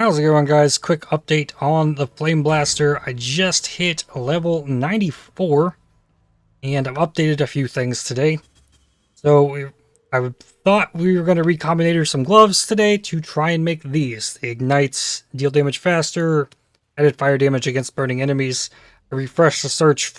How's it going, guys? Quick update on the Flame Blaster. I just hit level 94 and I've updated a few things today. So I thought we were going to recombinator some gloves today to try and make these. The ignites deal damage faster, added fire damage against burning enemies. I refreshed the search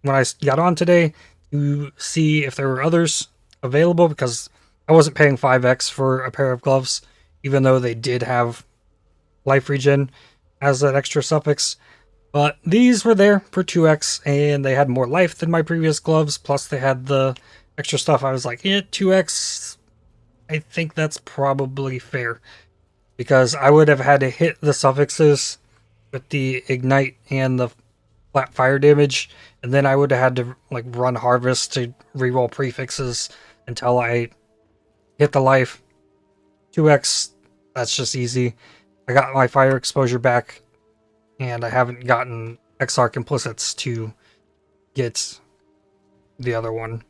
when I got on today to see if there were others available because I wasn't paying 5x for a pair of gloves, even though they did have life regen as that extra suffix. But these were there for 2x, and they had more life than my previous gloves, plus they had the extra stuff. I was like, yeah, 2x, I think that's probably fair. Because I would have had to hit the suffixes with the ignite and the flat fire damage, and then I would have had to like run harvest to reroll prefixes until I hit the life. 2x, that's just easy. I got my fire exposure back, and I haven't gotten XR complicits to get the other one,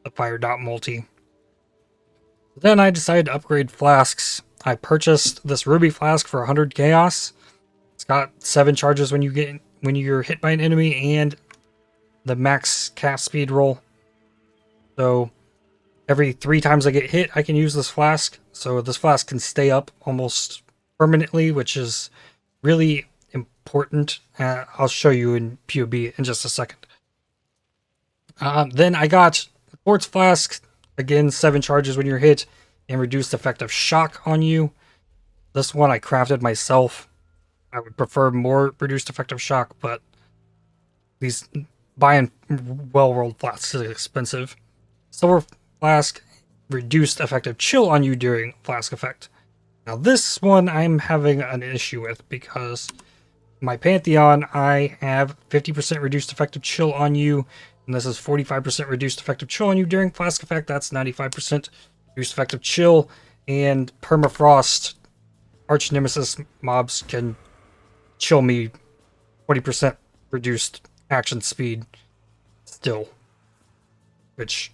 the fire dot multi. Then I decided to upgrade flasks. I purchased this ruby flask for 100 chaos. It's got 7 charges when you're hit by an enemy, and the max cast speed roll. So every 3 times I get hit, I can use this flask. So this flask can stay up almost permanently, which is really important. I'll show you in POB in just a second. Then I got Quartz Flask. Again, 7 charges when you're hit and reduced effective shock on you. This one I crafted myself. I would prefer more reduced effective shock, but these buying well-rolled flasks is expensive. Silver Flask, reduced effective chill on you during flask effect. Now this one I'm having an issue with because my Pantheon, I have 50% reduced effective chill on you, and this is 45% reduced effective chill on you during flask effect. That's 95% reduced effective chill, and permafrost arch nemesis mobs can chill me 20% reduced action speed still, which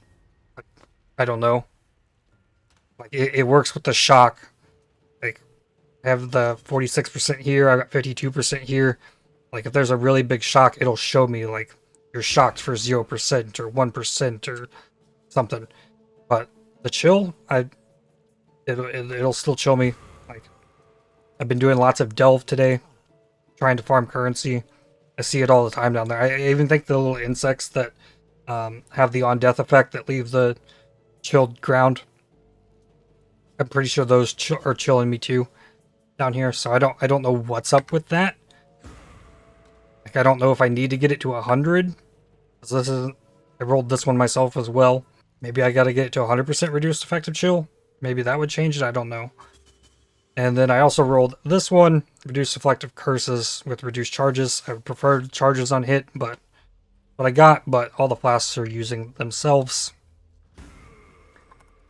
I don't know. Like it works with the shock. Like I have the 46% here, I got 52% here. Like if there's a really big shock, it'll show me like you're shocked for 0% or 1% or something. But the chill, it'll still chill me. Like I've been doing lots of delve today, trying to farm currency. I see it all the time down there. I even think the little insects that have the on death effect that leave the chilled ground, I'm pretty sure those are chilling me too down here. So I don't know what's up with that. Like I don't know if I need to get it to 100. This isn't. I rolled this one myself as well. Maybe I got to get it to 100% reduced effective chill. Maybe that would change it. I don't know. And then I also rolled this one, reduced reflective curses with reduced charges. I would prefer charges on hit, but what I got, but all the flasks are using themselves.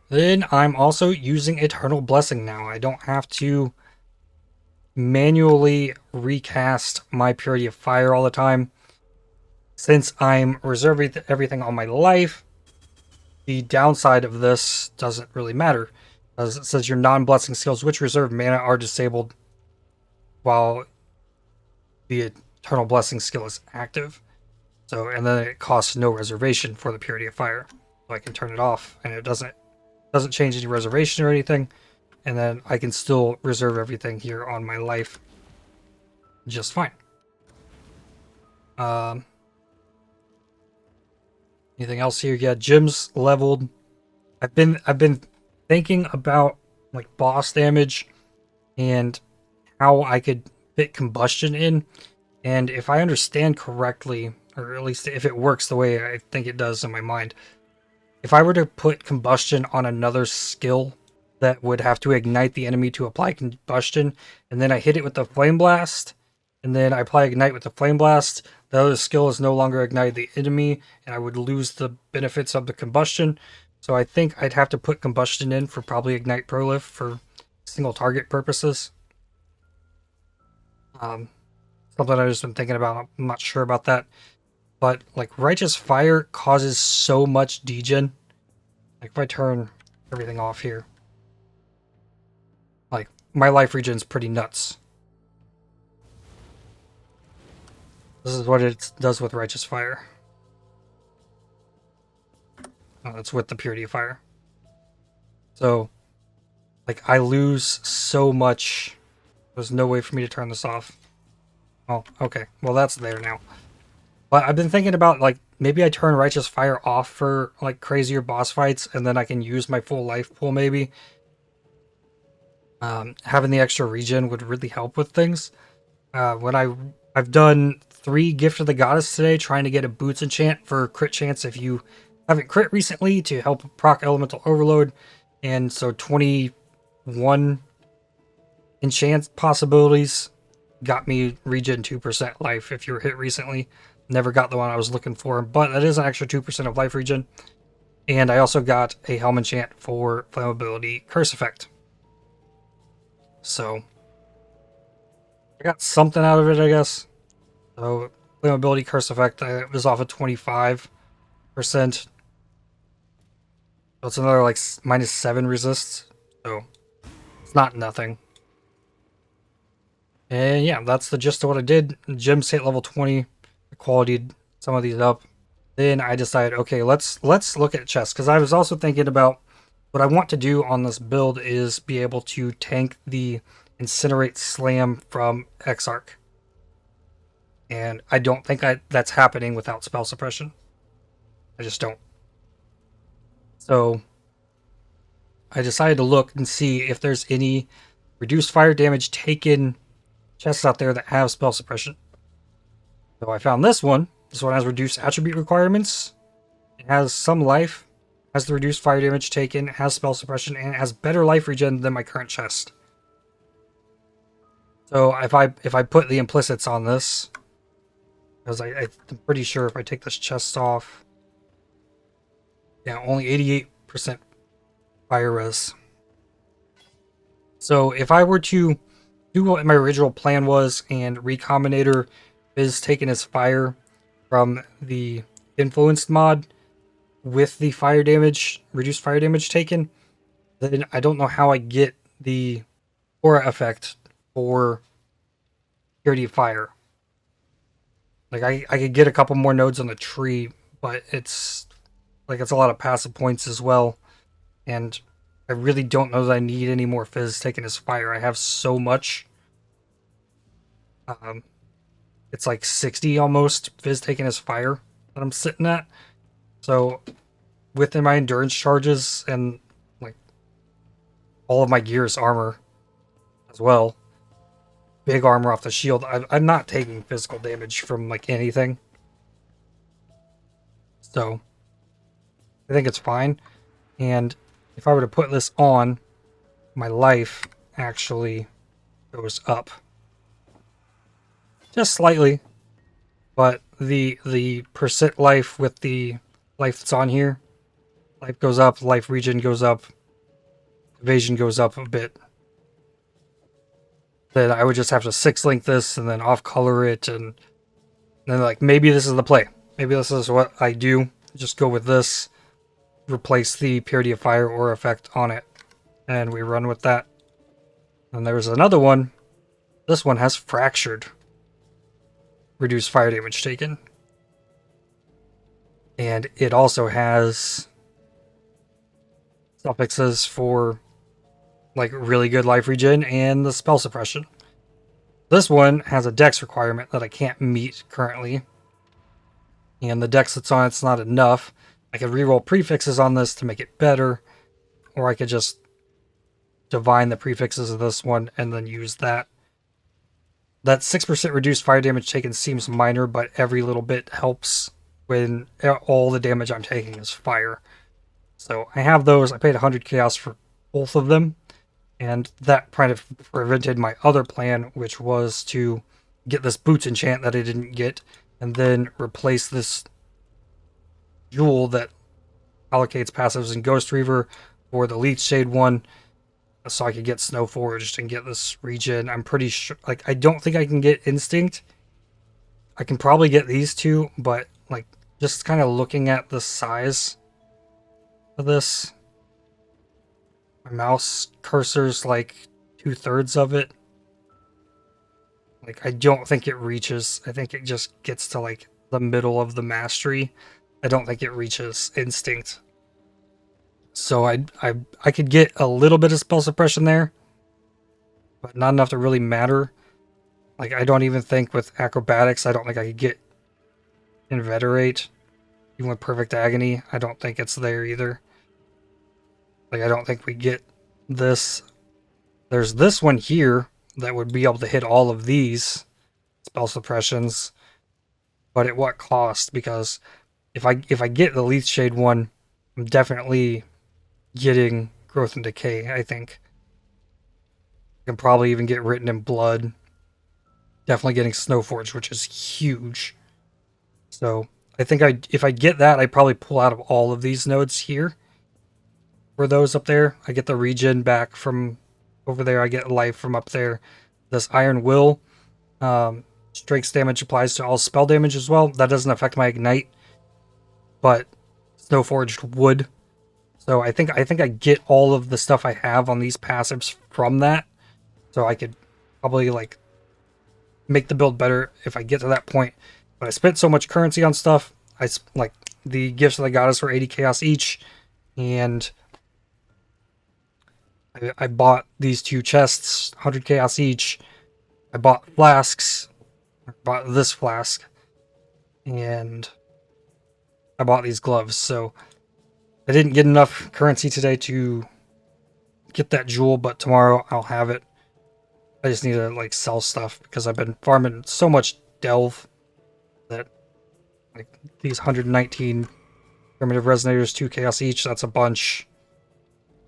Then I'm also using Eternal Blessing now. I don't have to manually recast my Purity of Fire all the time. Since I'm reserving everything on my life, the downside of this doesn't really matter. As it says your non-blessing skills which reserve mana are disabled while the Eternal Blessing skill is active. So, and then it costs no reservation for the Purity of Fire. So I can turn it off and it doesn't change any reservation or anything. And then I can still reserve everything here on my life just fine. Anything else here? Yeah, Jim's leveled. I've been thinking about like boss damage and how I could fit combustion in, and if I understand correctly, or at least if it works the way I think it does in my mind, if I were to put combustion on another skill that would have to ignite the enemy to apply combustion, and then I hit it with the Flameblast, and then I apply ignite with the Flameblast, the other skill is no longer ignite the enemy, and I would lose the benefits of the combustion. So I think I'd have to put combustion in for probably ignite prolif for single target purposes. Something I've just been thinking about. I'm not sure about that. But like Righteous Fire causes so much degen. Like if I turn everything off here, like my life regen's pretty nuts. This is what it does with Righteous Fire. Oh, it's with the Purity of Fire. So, like, I lose so much. There's no way for me to turn this off. Oh, okay. Well, that's there now. But I've been thinking about, like, maybe I turn Righteous Fire off for, like, crazier boss fights, and then I can use my full life pool, maybe. Having the extra regen would really help with things. I've done 3 Gift of the Goddess today, trying to get a Boots enchant for crit chance if you haven't crit recently to help proc Elemental Overload. And so 21 enchant possibilities got me regen 2% life if you were hit recently. Never got the one I was looking for, but that is an extra 2% of life regen. And I also got a Helm enchant for Flammability Curse Effect. So I got something out of it, I guess. So Flammability Curse Effect, I was off at 25%. So it's another like -7 resists. So it's not nothing. And yeah, that's the gist of what I did. Gem state level 20. I qualityed some of these up. Then I decided, okay, let's look at chests, because I was also thinking about what I want to do on this build is be able to tank the Incinerate Slam from Exarch. And I don't think that's happening without spell suppression. I just don't. So I decided to look and see if there's any reduced fire damage taken chests out there that have spell suppression. So I found this one. This one has reduced attribute requirements. It has some life, has the reduced fire damage taken, has spell suppression, and it has better life regen than my current chest. So if I put the implicits on this, because I'm pretty sure if I take this chest off, yeah, only 88% fire res. So if I were to do what my original plan was and Recombinator is taking his fire from the influenced mod with the fire damage, reduced fire damage taken, then I don't know how I get the aura effect for Purity of Fire. Like I could get a couple more nodes on the tree, but it's a lot of passive points as well. And I really don't know that I need any more Fizz taking his fire. I have so much. It's like 60 almost Fizz taking his fire that I'm sitting at. So within my endurance charges and like all of my gear's armor as well, big armor off the shield, I'm not taking physical damage from like anything. So I think it's fine. And if I were to put this on, my life actually goes up. Just slightly. But the percent life with the life that's on here, life goes up, life regen goes up, evasion goes up a bit. Then I would just have to 6-link this and then off-color it, and then like maybe this is the play. Maybe this is what I do. Just go with this, replace the Purity of Fire aura effect on it, and we run with that. And there's another one. This one has Fractured. Reduced fire damage taken. And it also has suffixes for like really good life regen and the spell suppression. This one has a dex requirement that I can't meet currently. And the dex that's on it's not enough. I could reroll prefixes on this to make it better, or I could just divine the prefixes of this one and then use that. That 6% reduced fire damage taken seems minor, but every little bit helps when all the damage I'm taking is fire. So I have those. I paid 100 chaos for both of them, and that kind of prevented my other plan, which was to get this Boots enchant that I didn't get, and then replace this jewel that allocates passives in Ghost Reaver for the Leech Shade one, so I could get Snow Forged and get this regen. I'm pretty sure, like, I don't think I can get Instinct. I can probably get these two, but like just kind of looking at the size of this, my mouse cursor's like 2/3 of it. Like, I don't think it reaches. I think it just gets to like the middle of the mastery. I don't think it reaches instinct. So I could get a little bit of spell suppression there, but not enough to really matter. Like, I don't even think with acrobatics, I don't think I could get inveterate. Even with perfect agony, I don't think it's there either. Like, I don't think we get this. There's this one here that would be able to hit all of these spell suppressions, but at what cost? Because if I get the Leaf Shade one, I'm definitely getting Growth and Decay. I think I can probably even get Written in Blood. Definitely getting Snowforge, which is huge. So I think if I get that, I probably pull out of all of these nodes here. For those up there, I get the regen back from over there. I get life from up there. This Iron Will, strikes damage applies to all spell damage as well. That doesn't affect my ignite, but Snowforged would. So I think I get all of the stuff I have on these passives from that. So I could probably like make the build better if I get to that point. But I spent so much currency on stuff. Like the gifts that I got us for 80 chaos each, and I bought these 2 chests, 100 chaos each. I bought flasks. I bought this flask, and I bought these gloves. So I didn't get enough currency today to get that jewel, but tomorrow I'll have it. I just need to like sell stuff because I've been farming so much delve that like these 119 primitive resonators, 2 chaos each, that's a bunch.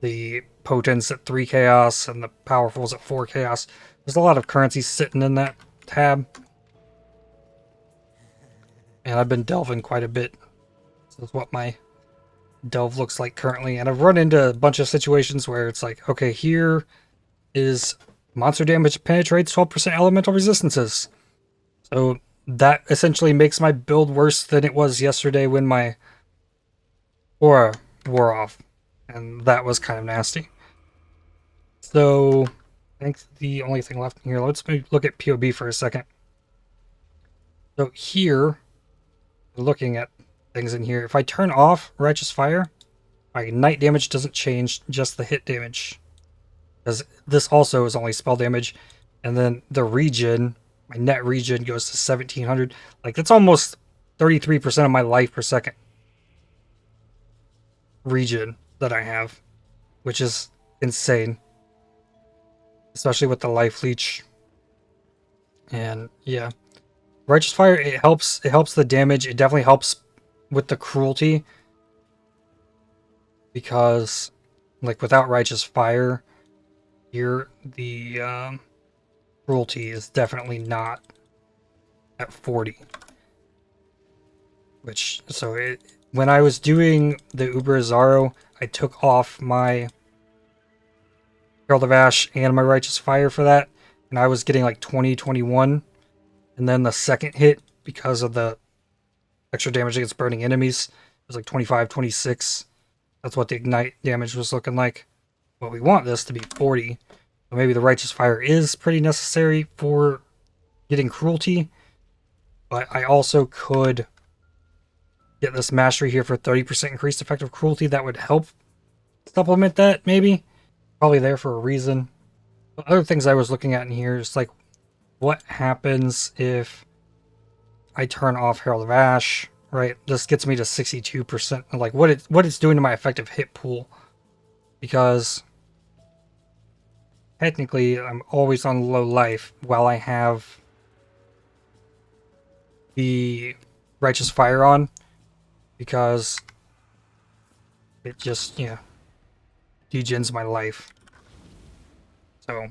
The potents at 3 chaos and the powerfuls at 4 chaos. There's a lot of currency sitting in that tab. And I've been delving quite a bit. This is what my delve looks like currently. And I've run into a bunch of situations where it's like, okay, here is monster damage penetrates 12% elemental resistances. So that essentially makes my build worse than it was yesterday when my aura wore off. And that was kind of nasty. So I think the only thing left in here, let's look at POB for a second. So here, looking at things in here, if I turn off Righteous Fire, my ignite damage doesn't change, just the hit damage. Because this also is only spell damage. And then the regen, my net regen goes to 1700. Like, that's almost 33% of my life per second regen that I have, which is insane. Especially with the life leech. And yeah. Righteous Fire, it helps the damage. It definitely helps with the cruelty. Because like without Righteous Fire, here the cruelty is definitely not at 40. Which, so when I was doing the Uber Azaro, I took off my Herald of Ash and my Righteous Fire for that, and I was getting like 20, 21. And then the second hit, because of the extra damage against burning enemies, it was like 25, 26. That's what the ignite damage was looking like. But we want this to be 40. So maybe the Righteous Fire is pretty necessary for getting cruelty. But I also could get this mastery here for 30% increased effective cruelty. That would help supplement that, maybe. Probably there for a reason. But other things I was looking at in here is like, what happens if I turn off Herald of Ash, right? This gets me to 62%. Like, what it's doing to my effective hit pool. Because technically, I'm always on low life while I have the Righteous Fire on. Because it just, degens my life. So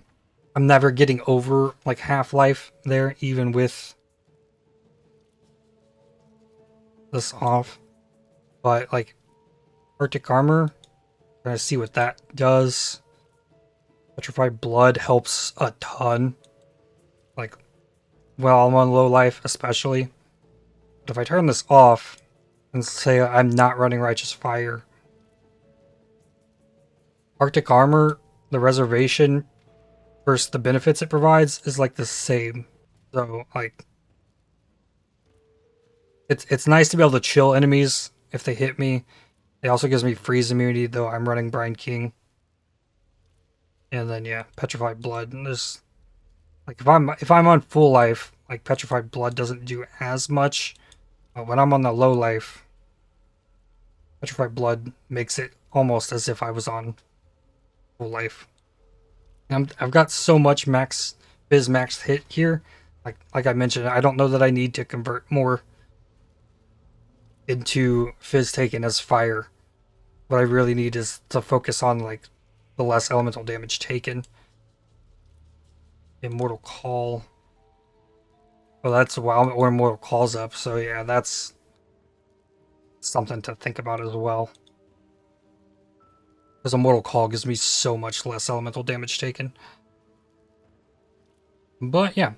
I'm never getting over like half-life there, even with this off. But like Arctic Armor, gonna see what that does. Petrified Blood helps a ton. Like, well, I'm on low life especially. But if I turn this off and say I'm not running Righteous Fire, Arctic Armor, the reservation, versus the benefits it provides is like the same. So like it's nice to be able to chill enemies if they hit me. It also gives me freeze immunity, though I'm running Brine King. And then yeah, Petrified Blood. And there's like if I'm on full life, like Petrified Blood doesn't do as much. But when I'm on the low life, Petrified Blood makes it almost as if I was on full life. I've got so much Fizz max hit here. Like I mentioned, I don't know that I need to convert more into Fizz taken as fire. What I really need is to focus on like the less elemental damage taken. Immortal Call. Well, that's while Immortal Call's up, so yeah, that's something to think about as well. Because Immortal Call gives me so much less elemental damage taken. But yeah,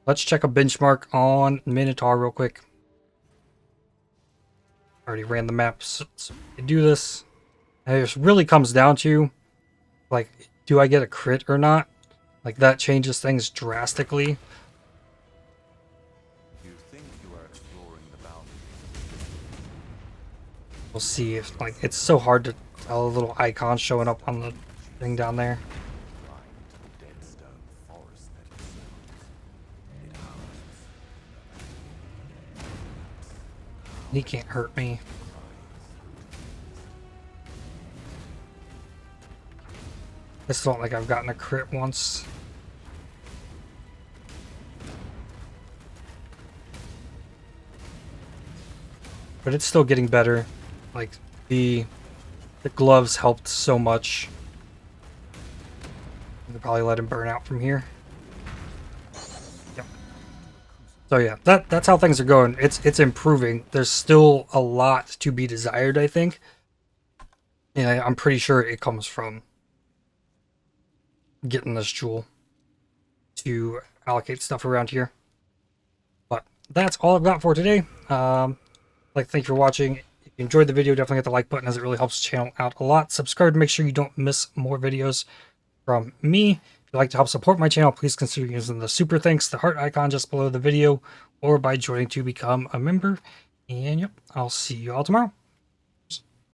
let's check a benchmark on Minotaur real quick. Already ran the maps, so we can do this. And it really comes down to, like, do I get a crit or not? Like, that changes things drastically. You think you are exploring the boundary. We'll see if, like, it's so hard to tell a little icon showing up on the thing down there. He can't hurt me. I still don't think I've gotten a crit once. But it's still getting better. Like, the gloves helped so much. I could probably let him burn out from here. Yep. So yeah, that's how things are going. It's improving. There's still a lot to be desired, I think. And I'm pretty sure it comes from getting this jewel to allocate stuff around here. But that's all I've got for today. Thank you for watching. If you enjoyed the video, definitely hit the like button as it really helps the channel out a lot. Subscribe to make sure you don't miss more videos from me. If you'd like to help support my channel, please consider using the super thanks, the heart icon just below the video, or by joining to become a member. And yep, I'll see you all tomorrow.